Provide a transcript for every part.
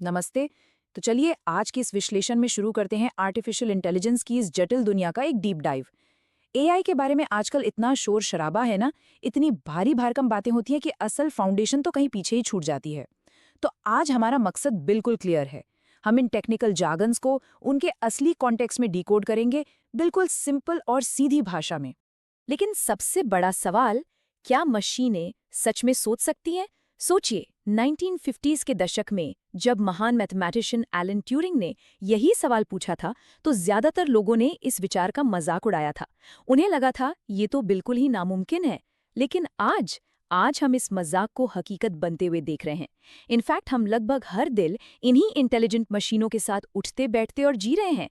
नमस्ते। तो चलिए आज के इस विश्लेषण में शुरू करते हैं आर्टिफिशियल इंटेलिजेंस की इस जटिल दुनिया का एक डीप डाइव। एआई के बारे में आजकल इतना शोर शराबा है ना, इतनी भारी भरकम बातें होती हैं कि असल फाउंडेशन तो कहीं पीछे ही छूट जाती है। तो आज हमारा मकसद बिल्कुल क्लियर है। हम इन टेक्निकल जार्गन्स को उनके असली कॉन्टेक्स्ट में डिकोड करेंगे, बिल्कुल सिंपल और सीधी भाषा में। लेकिन सबसे बड़ा सवाल, क्या मशीनें सच में सोच सकती हैं? सोचिए, 1950s के दशक में जब महान मैथमेटिशियन एलन ट्यूरिंग ने यही सवाल पूछा था, तो ज्यादातर लोगों ने इस विचार का मजाक उड़ाया था। उन्हें लगा था ये तो बिल्कुल ही नामुमकिन है। लेकिन आज हम इस मजाक को हकीकत बनते हुए देख रहे हैं। इनफैक्ट हम लगभग हर दिन इन्हीं इंटेलिजेंट मशीनों के साथ उठते बैठते और जी रहे हैं।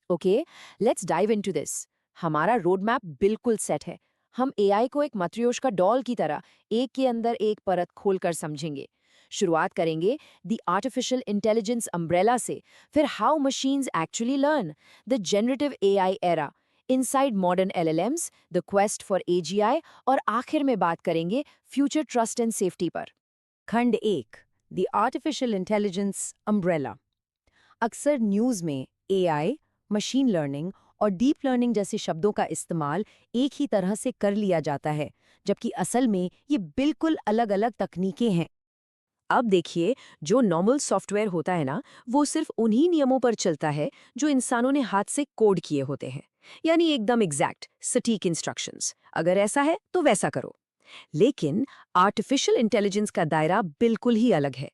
Okay, let's dive into this. हमारा रोड मैप बिल्कुल सेट है। हम एआई को एक मैट्रियोशका डॉल की तरह एक के अंदर एक परत खोलकर समझेंगे। शुरुआत करेंगे द आर्टिफिशियल इंटेलिजेंस अम्ब्रेला से, फिर how machines actually learn, the generative AI era, inside modern LLMs, the quest for AGI, और आखिर में बात करेंगे फ्यूचर ट्रस्ट एंड सेफ्टी पर। खंड 1, द आर्टिफिशियल इंटेलिजेंस अम्ब्रेला। अक्सर न्यूज़ में एआई, मशीन लर्निंग और डीप लर्निंग जैसे शब्दों का इस्तेमाल एक ही तरह से कर लिया जाता है, जबकि असल में ये बिल्कुल अलग-अलग तकनीकें हैं। अब देखिए, जो नॉर्मल सॉफ्टवेयर होता है ना, वो सिर्फ उन्हीं नियमों पर चलता है जो इंसानों ने हाथ से कोड किए होते हैं। यानी एकदम एग्जैक्ट सटीक इंस्ट्रक्शंस। अगर ऐसा है तो वैसा करो। लेकिन आर्टिफिशियल इंटेलिजेंस का दायरा बिल्कुल ही अलग है।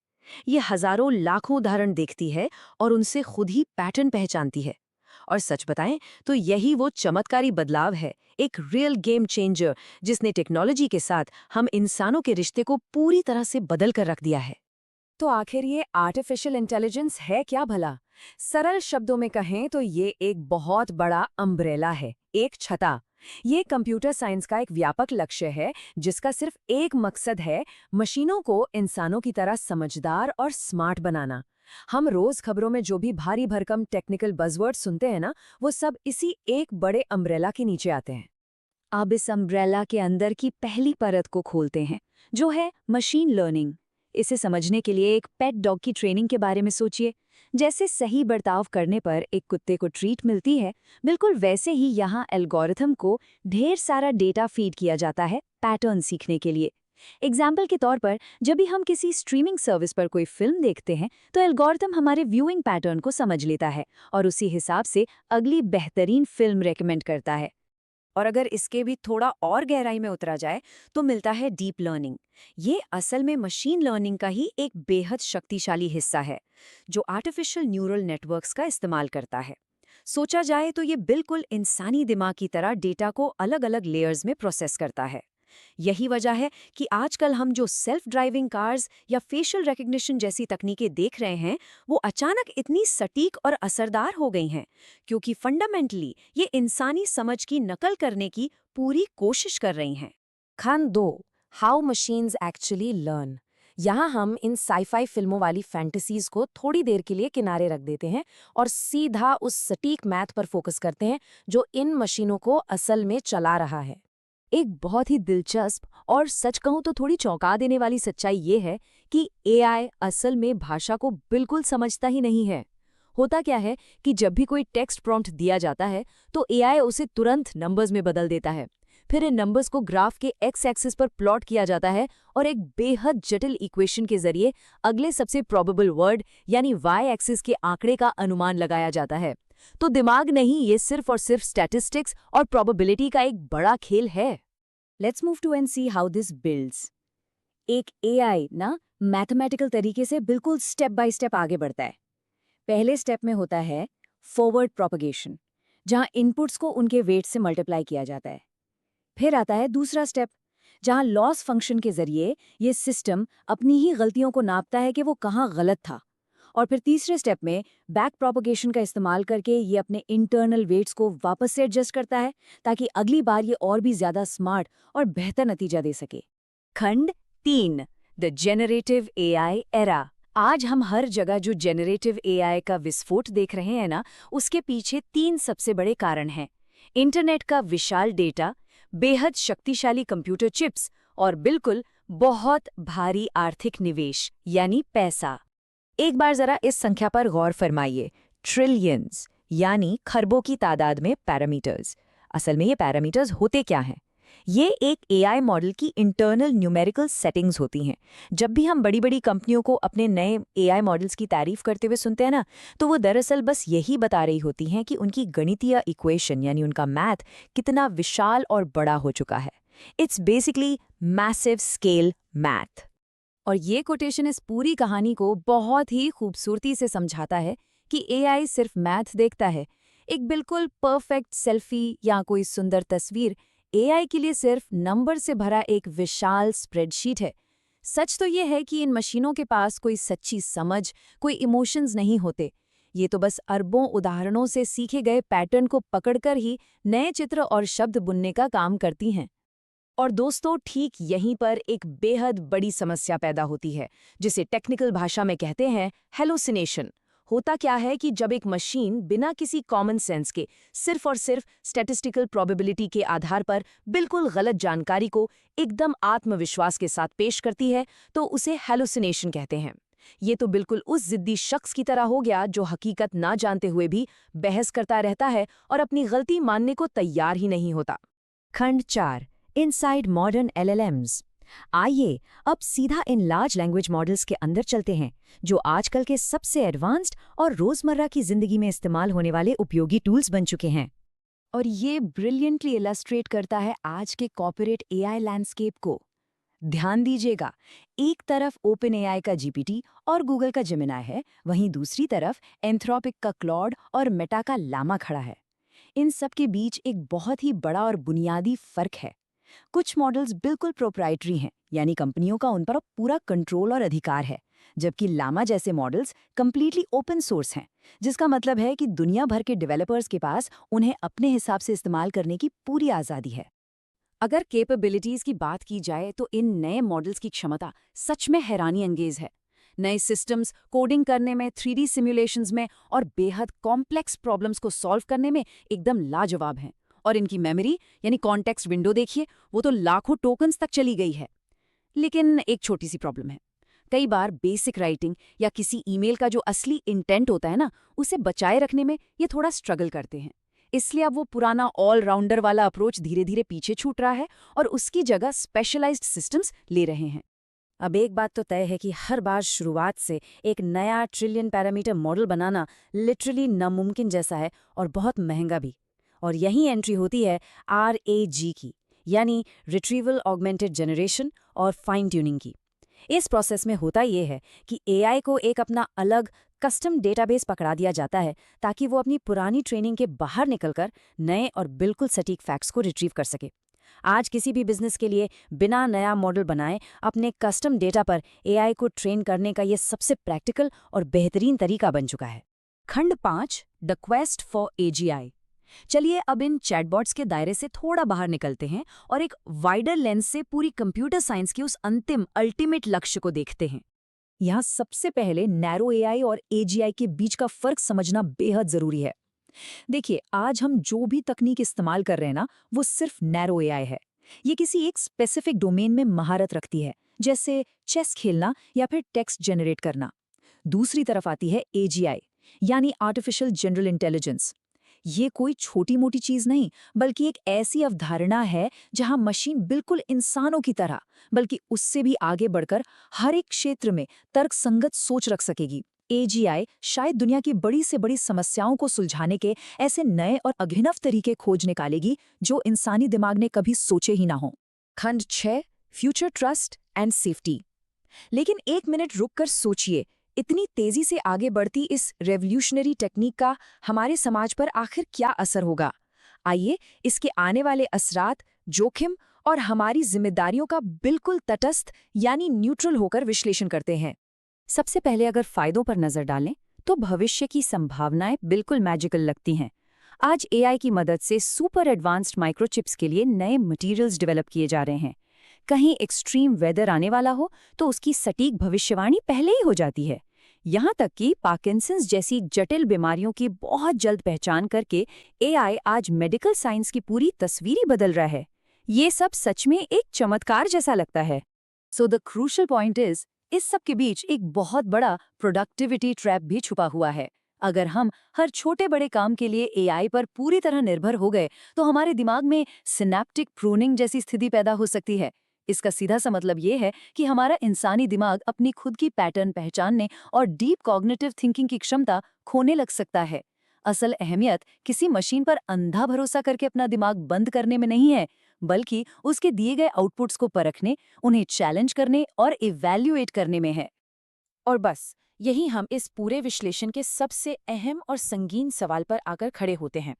ये हजारों लाखों उदाहरण देखती है और उनसे खुद ही पैटर्न पहचानती है। और सच बताएं तो यही वो चमत्कारी बदलाव है, एक रियल गेम चेंजर, जिसने टेक्नोलॉजी के साथ हम इंसानों के रिश्ते को पूरी तरह से बदल कर रख दिया है। तो आखिर ये आर्टिफिशियल इंटेलिजेंस है क्या भला? सरल शब्दों में कहें तो ये एक बहुत बड़ा अम्ब्रेला है, एक छता। ये कंप्यूटर साइंस का एक व्यापक लक्ष्य है जिसका सिर्फ एक मकसद है, मशीनों को इंसानों की तरह समझदार और स्मार्ट बनाना। हम रोज खबरों में जो भी भारी भरकम टेक्निकल बज़वर्ड सुनते हैं ना, वो सब इसी एक बड़े अम्ब्रेला के नीचे आते हैं। अब इस अम्ब्रेला के अंदर की पहली परत को खोलते हैं, जो है मशीन लर्निंग। इसे समझने के लिए एक पेट डॉग की ट्रेनिंग के बारे में सोचिए। जैसे सही बर्ताव करने पर एक कुत्ते को ट्रीट मिलती है, बिल्कुल वैसे ही यहाँ एल्गोरिथम को ढेर सारा डेटा फीड किया जाता है पैटर्न सीखने के लिए। एग्जाम्पल के तौर पर, जब भी हम किसी स्ट्रीमिंग सर्विस पर कोई फिल्म देखते हैं, तो एल्गोरिथम हमारे व्यूइंग पैटर्न को समझ लेता है और उसी हिसाब से अगली बेहतरीन फिल्म रेकमेंड करता है। और अगर इसके भी थोड़ा और गहराई में उतरा जाए तो मिलता है डीप लर्निंग। ये असल में मशीन लर्निंग का ही एक बेहद शक्तिशाली हिस्सा है, जो आर्टिफिशियल न्यूरल नेटवर्क्स का इस्तेमाल करता है। सोचा जाए तो ये बिल्कुल इंसानी दिमाग की तरह डेटा को अलग-अलग लेयर्स में प्रोसेस करता है। यही वजह है कि आजकल हम जो सेल्फ ड्राइविंग कार्स या फेशियल रिकग्निशन जैसी तकनीकें देख रहे हैं, वो अचानक इतनी सटीक और असरदार हो गई हैं, क्योंकि फंडामेंटली ये इंसानी समझ की नकल करने की पूरी कोशिश कर रही हैं। खंड 2, हाउ मशीन्स एक्चुअली लर्न। यहाँ हम इन साईफाई फिल्मों वाली फैंटेसीज को थोड़ी देर के लिए किनारे रख देते हैं और सीधा उस सटीक मैथ पर फोकस करते हैं जो इन मशीनों को असल में चला रहा है। एक बहुत ही दिलचस्प और सच कहूं तो थोड़ी चौंका देने वाली सच्चाई ये है कि एआई असल में भाषा को बिल्कुल समझता ही नहीं है। होता क्या है कि जब भी कोई टेक्स्ट प्रॉम्प्ट दिया जाता है, तो एआई उसे तुरंत नंबर्स में बदल देता है। फिर इन नंबर्स को ग्राफ के एक्स एक्सिस पर प्लॉट किया जाता है और एक बेहद जटिल इक्वेशन के जरिए अगले सबसे प्रोबेबल वर्ड यानी वाई एक्सिस के आंकड़े का अनुमान लगाया जाता है। तो दिमाग नहीं, ये सिर्फ और सिर्फ स्टैटिस्टिक्स और प्रोबेबिलिटी का एक बड़ा खेल है। Let's move to and see how this builds. एक एआई ना मैथमेटिकल तरीके से बिल्कुल स्टेप बाय स्टेप आगे बढ़ता है। पहले स्टेप में होता है फॉरवर्ड प्रोपगेशन, जहां इनपुट्स को उनके वेट से मल्टीप्लाई किया जाता है। फिर आता है दूसरा स्टेप, जहां लॉस फंक्शन के जरिए ये सिस्टम अपनी ही गलतियों को नापता है कि वो कहाँ गलत था। और फिर तीसरे स्टेप में बैक प्रोपगेशन का इस्तेमाल करके ये अपने इंटरनल वेट्स को वापस से एडजस्ट करता है, ताकि अगली बार ये और भी ज्यादा स्मार्ट और बेहतर नतीजा दे सके। खंड 3, द जेनरेटिव एआई एरा। आज हम हर जगह जो जेनरेटिव एआई का विस्फोट देख रहे हैं ना, उसके पीछे 3 सबसे बड़े कारण हैं। इंटरनेट का विशाल डेटा, बेहद शक्तिशाली कंप्यूटर चिप्स और बिल्कुल बहुत भारी आर्थिक निवेश यानी पैसा। एक बार जरा इस संख्या पर गौर फरमाइए, ट्रिलियंस, यानी खरबों की तादाद में पैरामीटर्स। असल में ये पैरामीटर्स होते क्या हैं? ये एक एआई मॉडल की इंटरनल न्यूमेरिकल सेटिंग्स होती हैं। जब भी हम बड़ी बड़ी कंपनियों को अपने नए एआई मॉडल्स की तारीफ करते हुए सुनते हैं ना, तो वो दरअसल बस यही बता रही होती हैं कि उनकी गणितीय इक्वेशन यानी उनका मैथ कितना विशाल और बड़ा हो चुका है। It's basically massive scale math. और ये कोटेशन इस पूरी कहानी को बहुत ही खूबसूरती से समझाता है कि एआई सिर्फ मैथ देखता है। एक बिल्कुल परफेक्ट सेल्फी या कोई सुंदर तस्वीर एआई के लिए सिर्फ नंबर से भरा एक विशाल स्प्रेडशीट है। सच तो ये है कि इन मशीनों के पास कोई सच्ची समझ, कोई इमोशंस नहीं होते। ये तो बस अरबों उदाहरणों से सीखे गए पैटर्न को पकड़कर ही नए चित्र और शब्द बुनने का काम करती हैं। और दोस्तों, ठीक यहीं पर एक बेहद बड़ी समस्या पैदा होती है, जिसे टेक्निकल भाषा में कहते हैं हेलुसिनेशन। होता क्या है कि जब एक मशीन बिना किसी कॉमन सेंस के सिर्फ और सिर्फ स्टैटिस्टिकल प्रोबेबिलिटी के आधार पर बिल्कुल गलत जानकारी को एकदम आत्मविश्वास के साथ पेश करती है, तो उसे हेलुसिनेशन कहते हैं। ये तो बिल्कुल उस जिद्दी शख्स की तरह हो गया जो हकीकत ना जानते हुए भी बहस करता रहता है और अपनी गलती मानने को तैयार ही नहीं होता। खंड 4, इनसाइड मॉडर्न एलएलएम्स। आइए अब सीधा इन लार्ज लैंग्वेज मॉडल्स के अंदर चलते हैं, जो आजकल के सबसे एडवांस्ड और रोजमर्रा की जिंदगी में इस्तेमाल होने वाले उपयोगी टूल्स बन चुके हैं। और ये ब्रिलियंटली इलस्ट्रेट करता है आज के कॉर्पोरेट एआई लैंडस्केप को। ध्यान दीजिएगा, एक तरफ ओपन एआई का जीपीटी और गूगल का जेमिनाई है, वहीं दूसरी तरफ एंथ्रोपिक का क्लॉड और मेटा का लामा खड़ा है। इन सब के बीच एक बहुत ही बड़ा और बुनियादी फर्क है। कुछ मॉडल्स बिल्कुल प्रोप्राइटरी हैं, यानी कंपनियों का उन पर पूरा कंट्रोल और अधिकार है, जबकि लामा जैसे मॉडल्स कंप्लीटली ओपन सोर्स हैं, जिसका मतलब है कि दुनिया भर के डेवलपर्स के पास उन्हें अपने हिसाब से इस्तेमाल करने की पूरी आज़ादी है। अगर कैपेबिलिटीज की बात की जाए तो इन नए मॉडल्स की क्षमता सच में हैरानी अंगेज है। नए सिस्टम्स कोडिंग करने में, 3D सिमुलेशंस में और बेहद कॉम्प्लेक्स प्रॉब्लम्स को सॉल्व करने में एकदम लाजवाब हैं। और इनकी मेमोरी यानी कॉन्टेक्स्ट विंडो देखिए, वो तो लाखों टोकन्स तक चली गई है। लेकिन एक छोटी सी प्रॉब्लम है, कई बार बेसिक राइटिंग या किसी ईमेल का जो असली इंटेंट होता है ना, उसे बचाए रखने में ये थोड़ा स्ट्रगल करते हैं। इसलिए अब वो पुराना ऑलराउंडर वाला अप्रोच धीरे धीरे पीछे छूट रहा है और उसकी जगह स्पेशलाइज्ड सिस्टम्स ले रहे हैं। अब एक बात तो तय है कि हर बार शुरुआत से एक नया ट्रिलियन पैरामीटर मॉडल बनाना लिटरली नामुमकिन जैसा है और बहुत महंगा भी। और यही एंट्री होती है RAG की, यानी रिट्रीवल ऑगमेंटेड जनरेशन और फाइन ट्यूनिंग की। इस प्रोसेस में होता ये है कि एआई को एक अपना अलग कस्टम डेटाबेस पकड़ा दिया जाता है, ताकि वो अपनी पुरानी ट्रेनिंग के बाहर निकलकर नए और बिल्कुल सटीक फैक्ट्स को रिट्रीव कर सके। आज किसी भी बिजनेस के लिए बिना नया मॉडल बनाए अपने कस्टम डेटा पर एआई को ट्रेन करने का ये सबसे प्रैक्टिकल और बेहतरीन तरीका बन चुका है। खंड 5, द क्वेस्ट फॉर AGI। चलिए अब इन चैटबॉट्स के दायरे से थोड़ा बाहर निकलते हैं और एक वाइडर लेंस से पूरी कंप्यूटर साइंस की उस अंतिम अल्टीमेट लक्ष्य को देखते हैं। यहाँ सबसे पहले नैरो एआई और AGI के बीच का फर्क समझना बेहद जरूरी है। देखिए, आज हम जो भी तकनीक इस्तेमाल कर रहे हैं ना, वो सिर्फ नैरो एआई है। ये किसी एक स्पेसिफिक डोमेन में महारत रखती है, जैसे चेस खेलना या फिर टेक्स्ट जनरेट करना। दूसरी तरफ आती है AGI, यानी आर्टिफिशियल जनरल इंटेलिजेंस। ये कोई छोटी मोटी चीज नहीं, बल्कि एक ऐसी अवधारणा है जहां मशीन बिल्कुल इंसानों की तरह, बल्कि उससे भी आगे बढ़कर हर एक क्षेत्र में तर्कसंगत सोच रख सकेगी। AGI शायद दुनिया की बड़ी से बड़ी समस्याओं को सुलझाने के ऐसे नए और अभिनव तरीके खोज निकालेगी जो इंसानी दिमाग ने कभी सोचे ही ना हो। खंड 6, फ्यूचर ट्रस्ट एंड सेफ्टी। लेकिन एक मिनट रुककर सोचिए, इतनी तेजी से आगे बढ़ती इस रेवोल्यूशनरी टेक्निक का हमारे समाज पर आखिर क्या असर होगा? आइए इसके आने वाले असरात, जोखिम और हमारी जिम्मेदारियों का बिल्कुल तटस्थ यानी न्यूट्रल होकर विश्लेषण करते हैं। सबसे पहले अगर फायदों पर नजर डालें तो भविष्य की संभावनाएं बिल्कुल मैजिकल लगती हैं। आज एआई की मदद से सुपर एडवांस्ड माइक्रोचिप्स के लिए नए मटेरियल्स डेवलप किए जा रहे हैं। कहीं एक्सट्रीम वेदर आने वाला हो तो उसकी सटीक भविष्यवाणी पहले ही हो जाती है। यहाँ तक कि पार्किंसंस जैसी जटिल बीमारियों की बहुत जल्द पहचान करके एआई आज मेडिकल साइंस की पूरी तस्वीर ही बदल रहा है। ये सब सच में एक चमत्कार जैसा लगता है। So the crucial point is, इस सब के बीच एक बहुत बड़ा प्रोडक्टिविटी ट्रैप भी छुपा हुआ है। अगर हम हर छोटे बड़े काम के लिए एआई पर पूरी तरह निर्भर हो गए तो हमारे दिमाग में सिनेप्टिक प्रूनिंग जैसी स्थिति पैदा हो सकती है। इसका सीधा सा मतलब ये है कि हमारा इंसानी दिमाग अपनी खुद की पैटर्न पहचानने और डीप कॉग्निटिव थिंकिंग की क्षमता खोने लग सकता है। असल अहमियत किसी मशीन पर अंधा भरोसा करके अपना दिमाग बंद करने में नहीं है, बल्कि उसके दिए गए आउटपुट्स को परखने, उन्हें चैलेंज करने और इवैल्यूएट करने में है। और बस यही हम इस पूरे विश्लेषण के सबसे अहम और संगीन सवाल पर आकर खड़े होते हैं।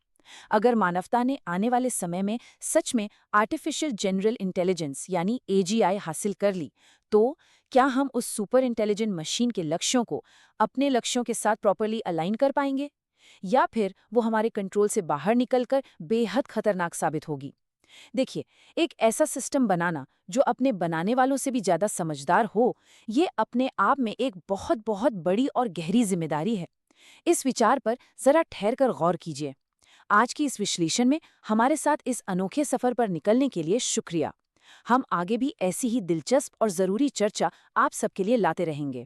अगर मानवता ने आने वाले समय में सच में आर्टिफिशियल जनरल इंटेलिजेंस यानी एजीआई हासिल कर ली, तो क्या हम उस सुपर इंटेलिजेंट मशीन के लक्ष्यों को अपने लक्ष्यों के साथ प्रॉपर्ली अलाइन कर पाएंगे, या फिर वो हमारे कंट्रोल से बाहर निकलकर बेहद खतरनाक साबित होगी? देखिए, एक ऐसा सिस्टम बनाना जो अपने बनाने वालों से भी ज्यादा समझदार हो, ये अपने आप में एक बहुत बहुत बड़ी और गहरी जिम्मेदारी है। इस विचार पर जरा ठहरकर गौर कीजिए। आज की इस विश्लेषण में हमारे साथ इस अनोखे सफर पर निकलने के लिए शुक्रिया। हम आगे भी ऐसी ही दिलचस्प और जरूरी चर्चा आप सबके लिए लाते रहेंगे।